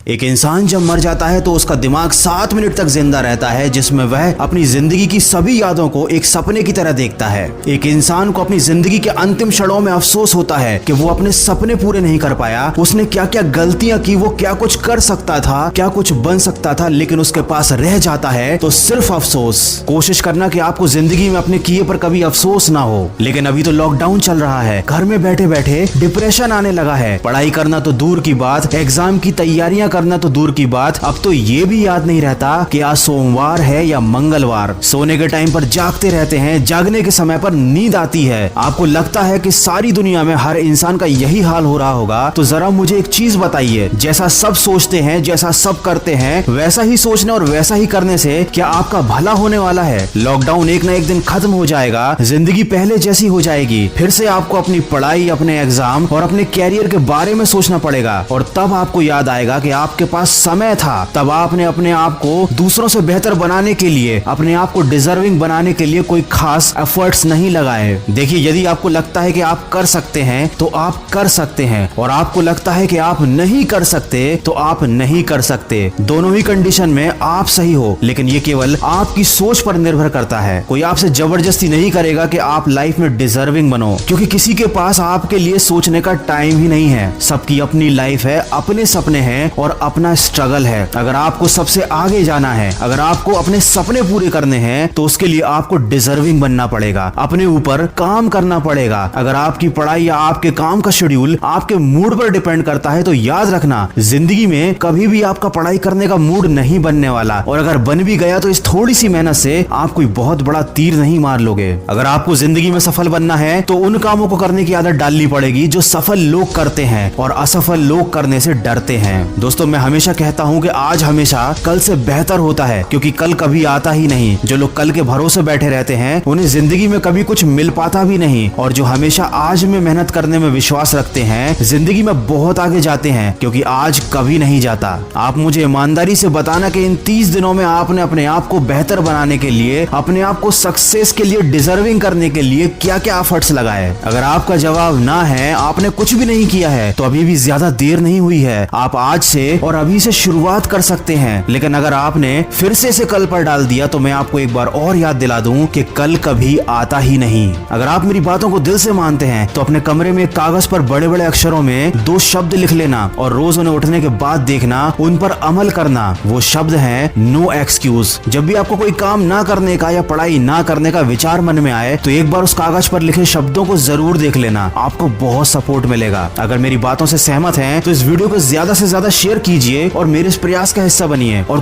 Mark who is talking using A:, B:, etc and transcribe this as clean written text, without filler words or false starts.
A: एक इंसान जब मर जाता है तो उसका दिमाग 7 मिनट तक जिंदा रहता है, जिसमें वह अपनी जिंदगी की सभी यादों को एक सपने की तरह देखता है। एक इंसान को अपनी जिंदगी के अंतिम क्षणों में अफसोस होता है कि वो अपने सपने पूरे नहीं कर पाया। उसने क्या क्या गलतियां की, वो क्या कुछ कर सकता था, क्या कुछ बन सकता था, लेकिन उसके पास रह जाता है तो सिर्फ अफसोस। कोशिश करना कि आपको जिंदगी में अपने किए पर कभी अफसोस ना हो। लेकिन अभी तो लॉकडाउन चल रहा है, घर में बैठे बैठे डिप्रेशन आने लगा है। पढ़ाई करना तो दूर की बात, एग्जाम की तैयारियां करना तो दूर की बात, अब तो ये भी याद नहीं रहता कि आज सोमवार है या मंगलवार। सोने के टाइम पर जागते रहते हैं, जागने के समय पर नींद आती है। आपको लगता है कि सारी दुनिया में हर इंसान का यही हाल हो रहा होगा। तो जरा मुझे एक चीज बताइए, जैसा सब सोचते हैं, जैसा सब करते हैं, वैसा ही सोचने और वैसा ही करने से क्या आपका भला होने वाला है? लॉकडाउन एक ना एक दिन खत्म हो जाएगा, जिंदगी पहले जैसी हो जाएगी। फिर से आपको अपनी पढ़ाई, अपने एग्जाम और अपने कैरियर के बारे में सोचना पड़ेगा। और तब आपको याद आएगा कि आपके पास समय था, तब आपने अपने आप को दूसरों से बेहतर बनाने के लिए, अपने आप को डिजर्विंग बनाने के लिए कोई खास एफर्ट्स नहीं लगाए। देखिए, यदि आपको लगता है कि आप कर सकते हैं तो आप कर सकते हैं, और आपको लगता है कि आप नहीं कर सकते तो आप नहीं कर सकते। दोनों ही कंडीशन में आप सही हो, लेकिन ये केवल आपकी सोच पर निर्भर करता है। कोई आपसे जबरदस्ती नहीं करेगा कि आप लाइफ में डिजर्विंग बनो, क्योंकि किसी के पास आपके लिए सोचने का टाइम ही नहीं है। सबकी अपनी लाइफ है, अपने सपने हैं और अपना स्ट्रगल है। अगर आपको सबसे आगे जाना है, अगर आपको अपने सपने पूरे करने हैं, तो उसके लिए आपको डिजर्विंग बनना पड़ेगा, अपने ऊपर काम करना पड़ेगा। अगर आपकी पढ़ाई या आपके काम का शेड्यूल आपके मूड पर डिपेंड करता है तो याद रखना, जिंदगी में कभी भी आपका पढ़ाई करने का मूड नहीं बनने वाला। और अगर बन भी गया तो इस थोड़ी सी मेहनत से आप कोई बहुत बड़ा तीर नहीं मार लोगे। अगर आपको जिंदगी में सफल बनना है तो उन कामों को करने की आदत डालनी पड़ेगी जो सफल लोग करते हैं और असफल लोग करने से डरते हैं। दोस्तों, मैं हमेशा कहता हूं कि आज हमेशा कल से बेहतर होता है, क्योंकि कल कभी आता ही नहीं। जो लोग कल के भरोसे बैठे रहते हैं उन्हें जिंदगी में कभी कुछ मिल पाता भी नहीं, और जो हमेशा आज में मेहनत करने में विश्वास रखते हैं जिंदगी में बहुत आगे जाते हैं, क्योंकि आज कभी नहीं जाता। आप मुझे ईमानदारी से बताना कि इन 30 दिनों में आपने अपने आप को बेहतर बनाने के लिए, अपने आप को सक्सेस के लिए, डिजर्विंग करने के लिए क्या क्या एफर्ट्स लगाए? अगर आपका जवाब ना है, आपने कुछ भी नहीं किया है, तो अभी भी ज्यादा देर नहीं हुई है। आप आज से और अभी से शुरुआत कर सकते हैं। लेकिन अगर आपने फिर से इसे कल पर डाल दिया तो मैं आपको एक बार और याद दिला दूं कि कल कभी आता ही नहीं। अगर आप मेरी बातों को दिल से मानते हैं तो अपने कमरे में कागज पर बड़े बड़े अक्षरों में 2 शब्द लिख लेना, और रोज उन्हें उठने के बाद देखना, उन पर अमल करना। वो शब्द है नो एक्सक्यूज। जब भी आपको कोई काम ना करने का या पढ़ाई ना करने का विचार मन में आए तो एक बार उस कागज पर लिखे शब्दों को जरूर देख लेना, आपको बहुत सपोर्ट मिलेगा। अगर मेरी बातों से सहमत हैं तो इस वीडियो को ज्यादा से ज्यादा शेयर कीजिए और मेरे इस प्रयास का हिस्सा बनिए। और